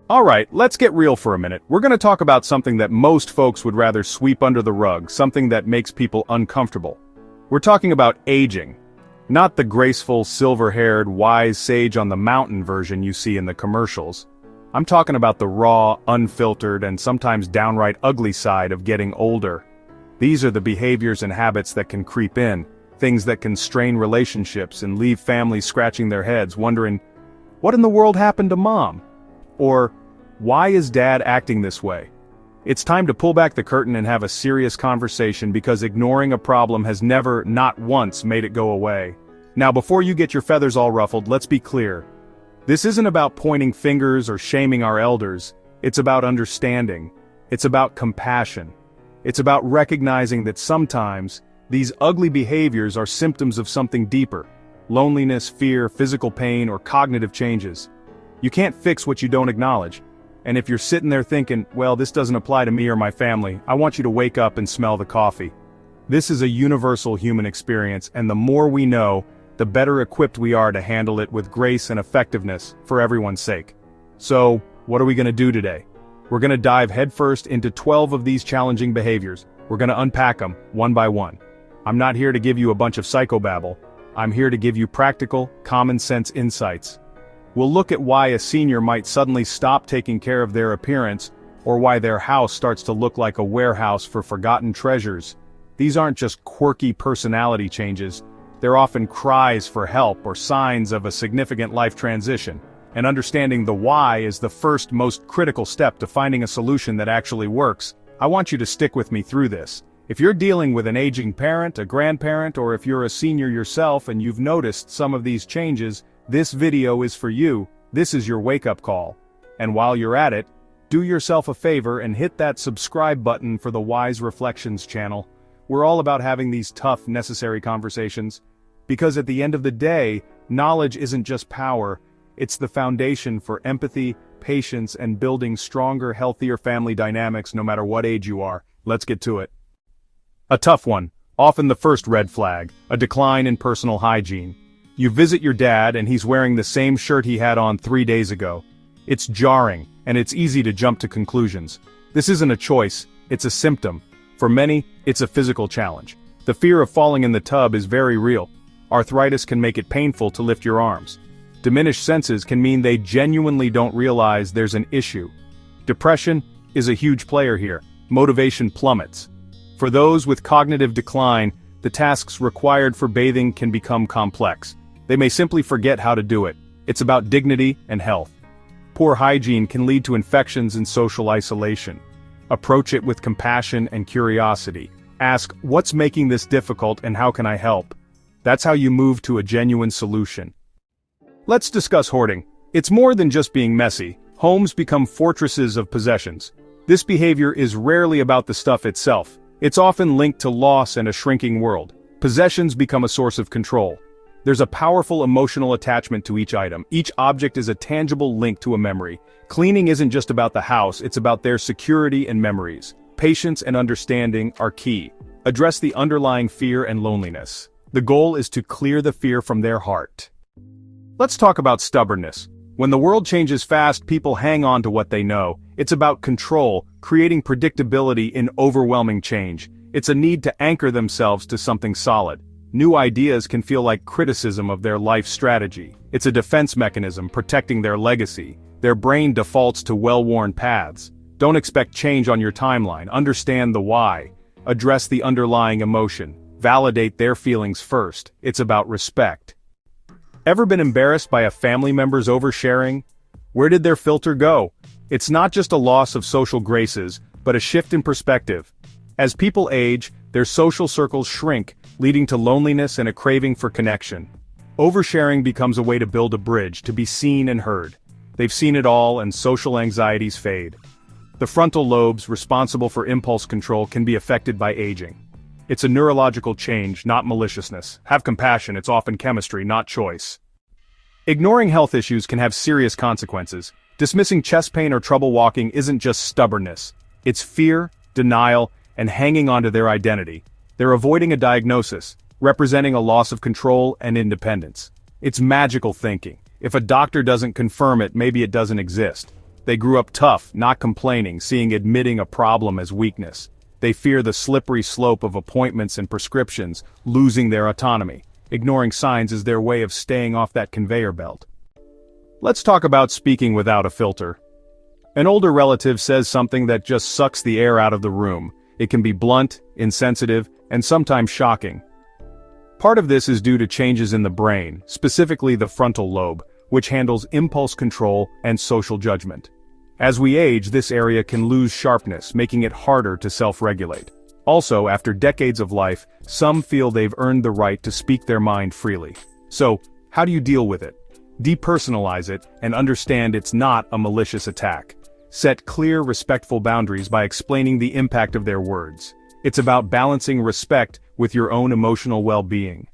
Alright, let's get real for a minute. We're gonna talk about something that most folks would rather sweep under the rug, something that makes people uncomfortable. We're talking about aging. Not the graceful, silver-haired, wise sage on the mountain version you see in the commercials. I'm talking about the raw, unfiltered, and sometimes downright ugly side of getting older. These are the behaviors and habits that can creep in, things that can strain relationships and leave families scratching their heads wondering, what in the world happened to mom? Or, why is dad acting this way? It's time to pull back the curtain and have a serious conversation because ignoring a problem has never, not once, made it go away. Now before you get your feathers all ruffled, let's be clear. This isn't about pointing fingers or shaming our elders, it's about understanding. It's about compassion. It's about recognizing that sometimes, these ugly behaviors are symptoms of something deeper. Loneliness, fear, physical pain, or cognitive changes. You can't fix what you don't acknowledge. And if you're sitting there thinking, well, this doesn't apply to me or my family, I want you to wake up and smell the coffee. This is a universal human experience, and the more we know, the better equipped we are to handle it with grace and effectiveness for everyone's sake. So, what are we going to do today? We're going to dive headfirst into 12 of these challenging behaviors. We're going to unpack them, one by one. I'm not here to give you a bunch of psychobabble. I'm here to give you practical, common-sense insights. We'll look at why a senior might suddenly stop taking care of their appearance, or why their house starts to look like a warehouse for forgotten treasures. These aren't just quirky personality changes, they're often cries for help or signs of a significant life transition. And understanding the why is the first, most critical step to finding a solution that actually works. I want you to stick with me through this. If you're dealing with an aging parent, a grandparent, or if you're a senior yourself and you've noticed some of these changes, this video is for you. This is your wake-up call. And while you're at it, do yourself a favor and hit that subscribe button for the Wise Reflections channel. We're all about having these tough, necessary conversations. Because at the end of the day, knowledge isn't just power, it's the foundation for empathy, patience, and building stronger, healthier family dynamics no matter what age you are. Let's get to it. A tough one, often the first red flag, a decline in personal hygiene. You visit your dad and he's wearing the same shirt he had on 3 days ago. It's jarring, and it's easy to jump to conclusions. This isn't a choice, it's a symptom. For many, it's a physical challenge. The fear of falling in the tub is very real. Arthritis can make it painful to lift your arms. Diminished senses can mean they genuinely don't realize there's an issue. Depression is a huge player here. Motivation plummets. For those with cognitive decline, the tasks required for bathing can become complex. They may simply forget how to do it. It's about dignity and health. Poor hygiene can lead to infections and social isolation. Approach it with compassion and curiosity. Ask, what's making this difficult and how can I help? That's how you move to a genuine solution. Let's discuss hoarding. It's more than just being messy. Homes become fortresses of possessions. This behavior is rarely about the stuff itself. It's often linked to loss and a shrinking world. Possessions become a source of control. There's a powerful emotional attachment to each item. Each object is a tangible link to a memory. Cleaning isn't just about the house, it's about their security and memories. Patience and understanding are key. Address the underlying fear and loneliness. The goal is to clear the fear from their heart. Let's talk about stubbornness. When the world changes fast, people hang on to what they know. It's about control, creating predictability in overwhelming change. It's a need to anchor themselves to something solid. New ideas can feel like criticism of their life strategy. It's a defense mechanism protecting their legacy. Their brain defaults to well-worn paths. Don't expect change on your timeline. Understand the why. Address the underlying emotion. Validate their feelings first. It's about respect. Ever been embarrassed by a family member's oversharing? Where did their filter go? It's not just a loss of social graces, but a shift in perspective. As people age, their social circles shrink, leading to loneliness and a craving for connection. Oversharing becomes a way to build a bridge, to be seen and heard. They've seen it all and social anxieties fade. The frontal lobes, responsible for impulse control, can be affected by aging. It's a neurological change, not maliciousness. Have compassion, it's often chemistry, not choice. Ignoring health issues can have serious consequences. Dismissing chest pain or trouble walking isn't just stubbornness. It's fear, denial, and hanging onto their identity. They're avoiding a diagnosis, representing a loss of control and independence. It's magical thinking. If a doctor doesn't confirm it, maybe it doesn't exist. They grew up tough, not complaining, seeing admitting a problem as weakness. They fear the slippery slope of appointments and prescriptions, losing their autonomy. Ignoring signs is their way of staying off that conveyor belt. Let's talk about speaking without a filter. An older relative says something that just sucks the air out of the room. It can be blunt, insensitive, and sometimes shocking. Part of this is due to changes in the brain, specifically the frontal lobe, which handles impulse control and social judgment. As we age, this area can lose sharpness, making it harder to self-regulate. Also, after decades of life, some feel they've earned the right to speak their mind freely. So, how do you deal with it? Depersonalize it, and understand it's not a malicious attack. Set clear, respectful boundaries by explaining the impact of their words. It's about balancing respect with your own emotional well-being.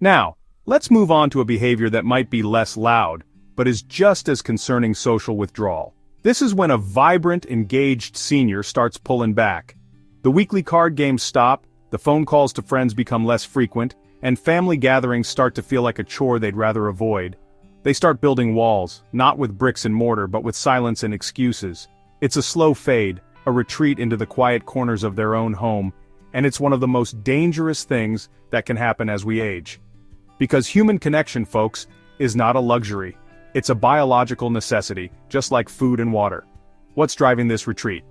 Now, let's move on to a behavior that might be less loud, but is just as concerning: social withdrawal. This is when a vibrant, engaged senior starts pulling back. The weekly card games stop, the phone calls to friends become less frequent, and family gatherings start to feel like a chore they'd rather avoid. They start building walls, not with bricks and mortar but with silence and excuses. It's a slow fade, a retreat into the quiet corners of their own home, and it's one of the most dangerous things that can happen as we age. Because human connection, folks, is not a luxury. It's a biological necessity, just like food and water. What's driving this retreat?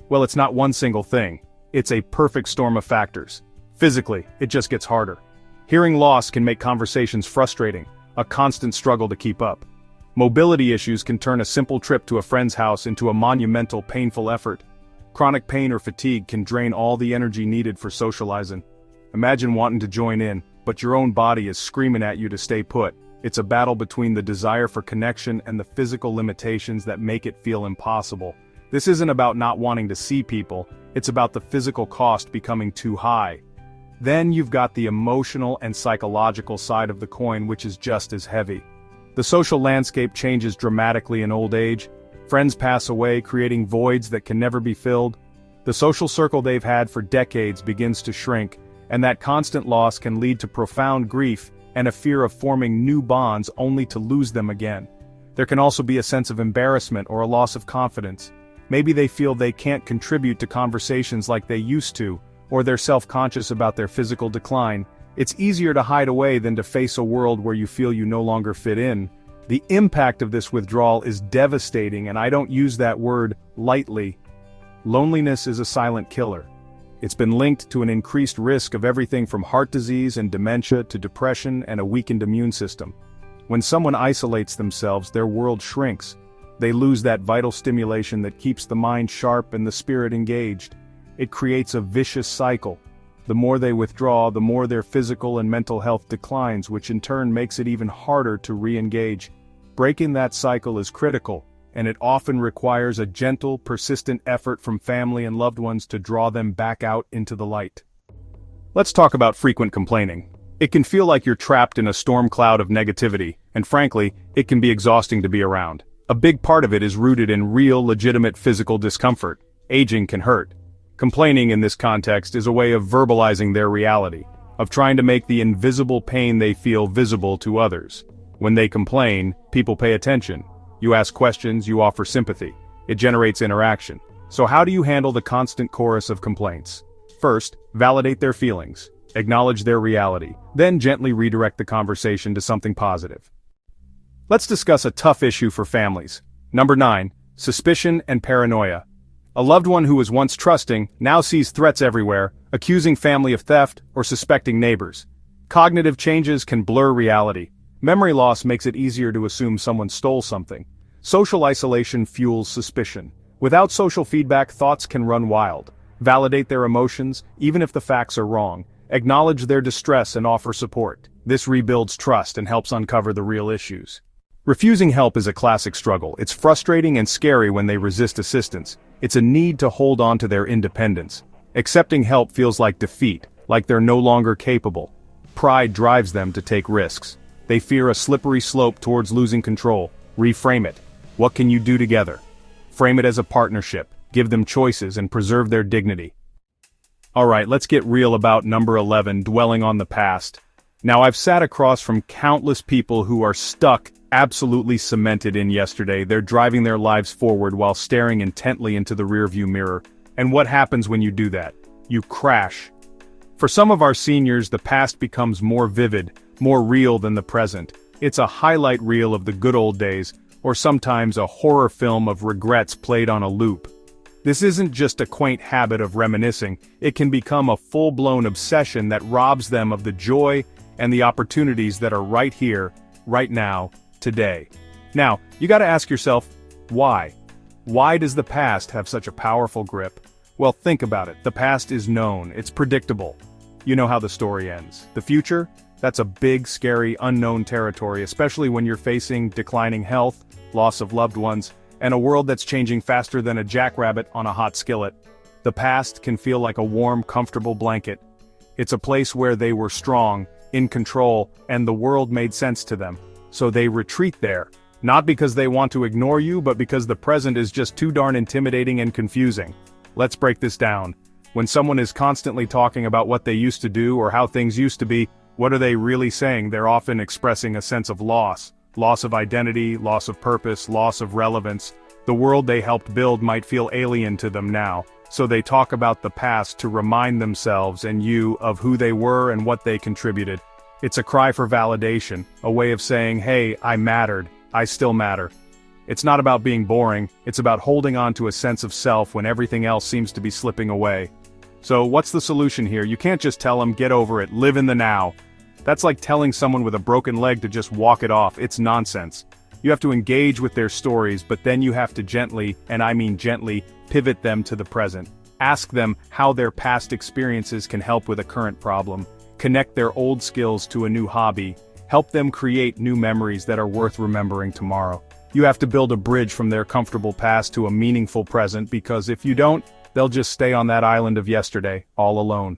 Well, it's not one single thing. It's a perfect storm of factors. Physically, it just gets harder. Hearing loss can make conversations frustrating, a constant struggle to keep up. Mobility issues can turn a simple trip to a friend's house into a monumental, painful effort. Chronic pain or fatigue can drain all the energy needed for socializing. Imagine wanting to join in, but your own body is screaming at you to stay put. It's a battle between the desire for connection and the physical limitations that make it feel impossible. This isn't about not wanting to see people, it's about the physical cost becoming too high. Then you've got the emotional and psychological side of the coin, which is just as heavy. The social landscape changes dramatically in old age. Friends pass away, creating voids that can never be filled. The social circle they've had for decades begins to shrink, and that constant loss can lead to profound grief and a fear of forming new bonds only to lose them again. There can also be a sense of embarrassment or a loss of confidence. Maybe they feel they can't contribute to conversations like they used to, or they're self-conscious about their physical decline. It's easier to hide away than to face a world where you feel you no longer fit in. The impact of this withdrawal is devastating, and I don't use that word lightly. Loneliness is a silent killer. It's been linked to an increased risk of everything from heart disease and dementia to depression and a weakened immune system. When someone isolates themselves, their world shrinks. They lose that vital stimulation that keeps the mind sharp and the spirit engaged. It creates a vicious cycle. The more they withdraw, the more their physical and mental health declines, which in turn makes it even harder to re-engage. Breaking that cycle is critical, and it often requires a gentle, persistent effort from family and loved ones to draw them back out into the light. Let's talk about frequent complaining. It can feel like you're trapped in a storm cloud of negativity, and frankly, it can be exhausting to be around. A big part of it is rooted in real, legitimate physical discomfort. Aging can hurt. Complaining in this context is a way of verbalizing their reality, of trying to make the invisible pain they feel visible to others. When they complain, people pay attention. You ask questions, you offer sympathy. It generates interaction. So how do you handle the constant chorus of complaints? First, validate their feelings. Acknowledge their reality. Then gently redirect the conversation to something positive. Let's discuss a tough issue for families. Number 9, suspicion and paranoia. A loved one who was once trusting now sees threats everywhere, accusing family of theft or suspecting neighbors. Cognitive changes can blur reality. Memory loss makes it easier to assume someone stole something. Social isolation fuels suspicion. Without social feedback, thoughts can run wild. Validate their emotions, even if the facts are wrong. Acknowledge their distress and offer support. This rebuilds trust and helps uncover the real issues. Refusing help is a classic struggle. It's frustrating and scary when they resist assistance. It's a need to hold on to their independence. Accepting help feels like defeat, like they're no longer capable. Pride drives them to take risks. They fear a slippery slope towards losing control. Reframe it. What can you do together? Frame it as a partnership. Give them choices and preserve their dignity. Alright, let's get real about number 11, dwelling on the past. Now I've sat across from countless people who are stuck absolutely cemented in yesterday. They're driving their lives forward while staring intently into the rearview mirror. And what happens when you do that? You crash. For some of our seniors, the past becomes more vivid, more real than the present. It's a highlight reel of the good old days, or sometimes a horror film of regrets played on a loop. This isn't just a quaint habit of reminiscing, it can become a full-blown obsession that robs them of the joy and the opportunities that are right here, right now, today. Now, you gotta ask yourself, why? Why does the past have such a powerful grip? Well, think about it. The past is known, it's predictable. You know how the story ends. The future? That's a big, scary, unknown territory, especially when you're facing declining health, loss of loved ones, and a world that's changing faster than a jackrabbit on a hot skillet. The past can feel like a warm, comfortable blanket. It's a place where they were strong, in control, and the world made sense to them. So they retreat there, not because they want to ignore you, but because the present is just too darn intimidating and confusing. Let's break this down. When someone is constantly talking about what they used to do or how things used to be, what are they really saying? They're often expressing a sense of loss. Loss of identity, loss of purpose, loss of relevance. The world they helped build might feel alien to them now, so they talk about the past to remind themselves and you of who they were and what they contributed. It's a cry for validation, a way of saying, hey, I mattered, I still matter. It's not about being boring, it's about holding on to a sense of self when everything else seems to be slipping away. So what's the solution here? You can't just tell them, get over it, live in the now. That's like telling someone with a broken leg to just walk it off. It's nonsense. You have to engage with their stories, but then you have to gently, and I mean gently, pivot them to the present. Ask them how their past experiences can help with a current problem. Connect their old skills to a new hobby. Help them create new memories that are worth remembering tomorrow. You have to build a bridge from their comfortable past to a meaningful present, because if you don't, they'll just stay on that island of yesterday, all alone.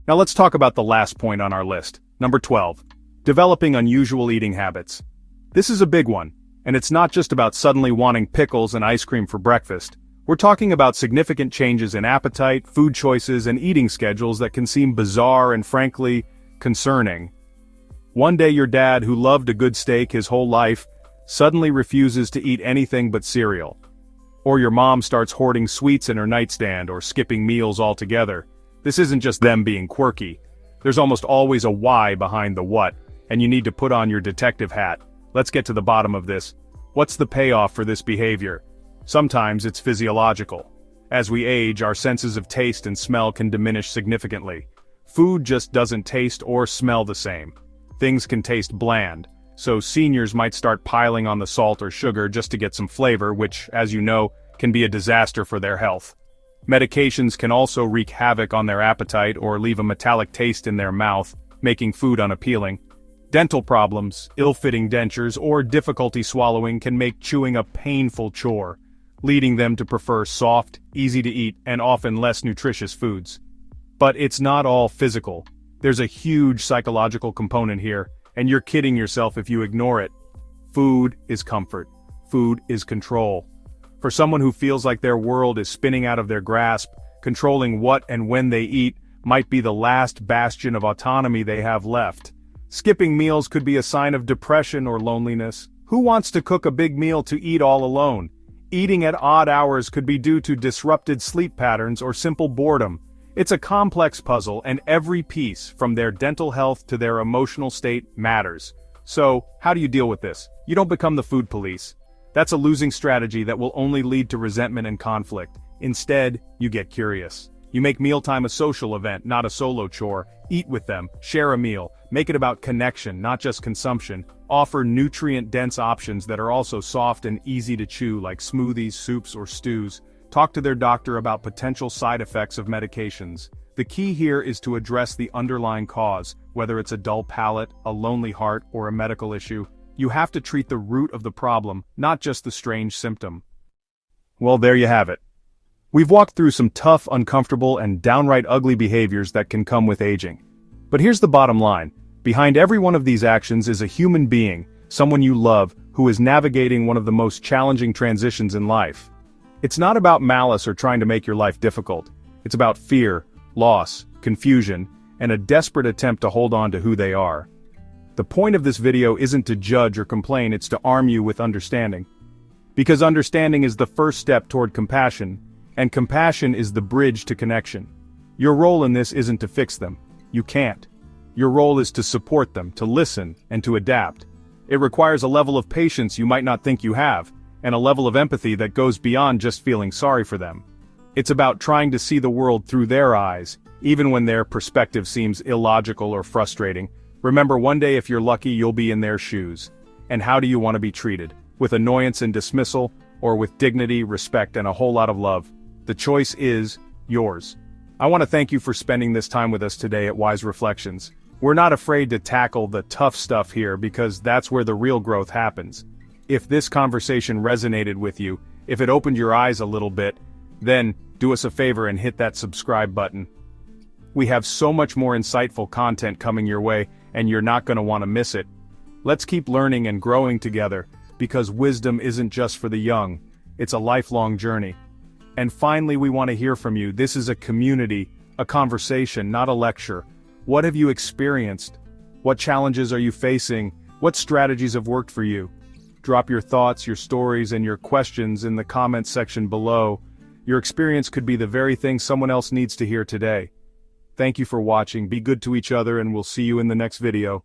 Now let's talk about the last point on our list. Number 12. Developing unusual eating habits. This is a big one, and it's not just about suddenly wanting pickles and ice cream for breakfast. We're talking about significant changes in appetite, food choices, and eating schedules that can seem bizarre and frankly, concerning. One day your dad, who loved a good steak his whole life, suddenly refuses to eat anything but cereal. Or your mom starts hoarding sweets in her nightstand or skipping meals altogether. This isn't just them being quirky. There's almost always a why behind the what, and you need to put on your detective hat. Let's get to the bottom of this. What's the payoff for this behavior? Sometimes it's physiological. As we age, our senses of taste and smell can diminish significantly. Food just doesn't taste or smell the same. Things can taste bland, so seniors might start piling on the salt or sugar just to get some flavor, which, as you know, can be a disaster for their health. Medications can also wreak havoc on their appetite or leave a metallic taste in their mouth, making food unappealing. Dental problems, ill-fitting dentures, or difficulty swallowing can make chewing a painful chore, leading them to prefer soft, easy-to-eat, and often less nutritious foods. But it's not all physical. There's a huge psychological component here, and you're kidding yourself if you ignore it. Food is comfort. Food is control. For someone who feels like their world is spinning out of their grasp, controlling what and when they eat might be the last bastion of autonomy they have left. Skipping meals could be a sign of depression or loneliness. Who wants to cook a big meal to eat all alone? Eating at odd hours could be due to disrupted sleep patterns or simple boredom. It's a complex puzzle, and every piece, from their dental health to their emotional state, matters. So, how do you deal with this? You don't become the food police. That's a losing strategy that will only lead to resentment and conflict. Instead, you get curious. You make mealtime a social event, not a solo chore. Eat with them, share a meal, make it about connection, not just consumption. Offer nutrient-dense options that are also soft and easy to chew, like smoothies, soups, or stews. Talk to their doctor about potential side effects of medications. The key here is to address the underlying cause, whether it's a dull palate, a lonely heart, or a medical issue. You have to treat the root of the problem, not just the strange symptom. Well, there you have it. We've walked through some tough, uncomfortable, and downright ugly behaviors that can come with aging. But here's the bottom line. Behind every one of these actions is a human being, someone you love, who is navigating one of the most challenging transitions in life. It's not about malice or trying to make your life difficult. It's about fear, loss, confusion, and a desperate attempt to hold on to who they are. The point of this video isn't to judge or complain, it's to arm you with understanding. Because understanding is the first step toward compassion, and compassion is the bridge to connection. Your role in this isn't to fix them. You can't. Your role is to support them, to listen, and to adapt. It requires a level of patience you might not think you have, and a level of empathy that goes beyond just feeling sorry for them. It's about trying to see the world through their eyes, even when their perspective seems illogical or frustrating. Remember, one day if you're lucky, you'll be in their shoes. And how do you want to be treated? With annoyance and dismissal, or with dignity, respect, and a whole lot of love? The choice is yours. I want to thank you for spending this time with us today at Wise Reflections. We're not afraid to tackle the tough stuff here because that's where the real growth happens. If this conversation resonated with you, if it opened your eyes a little bit, then do us a favor and hit that subscribe button. We have so much more insightful content coming your way, and you're not going to want to miss it. Let's keep learning and growing together, because wisdom isn't just for the young, it's a lifelong journey. And finally, we want to hear from you. This is a community, a conversation, not a lecture. What have you experienced? What challenges are you facing? What strategies have worked for you? Drop your thoughts, your stories, and your questions in the comments section below. Your experience could be the very thing someone else needs to hear today. Thank you for watching, be good to each other, and we'll see you in the next video.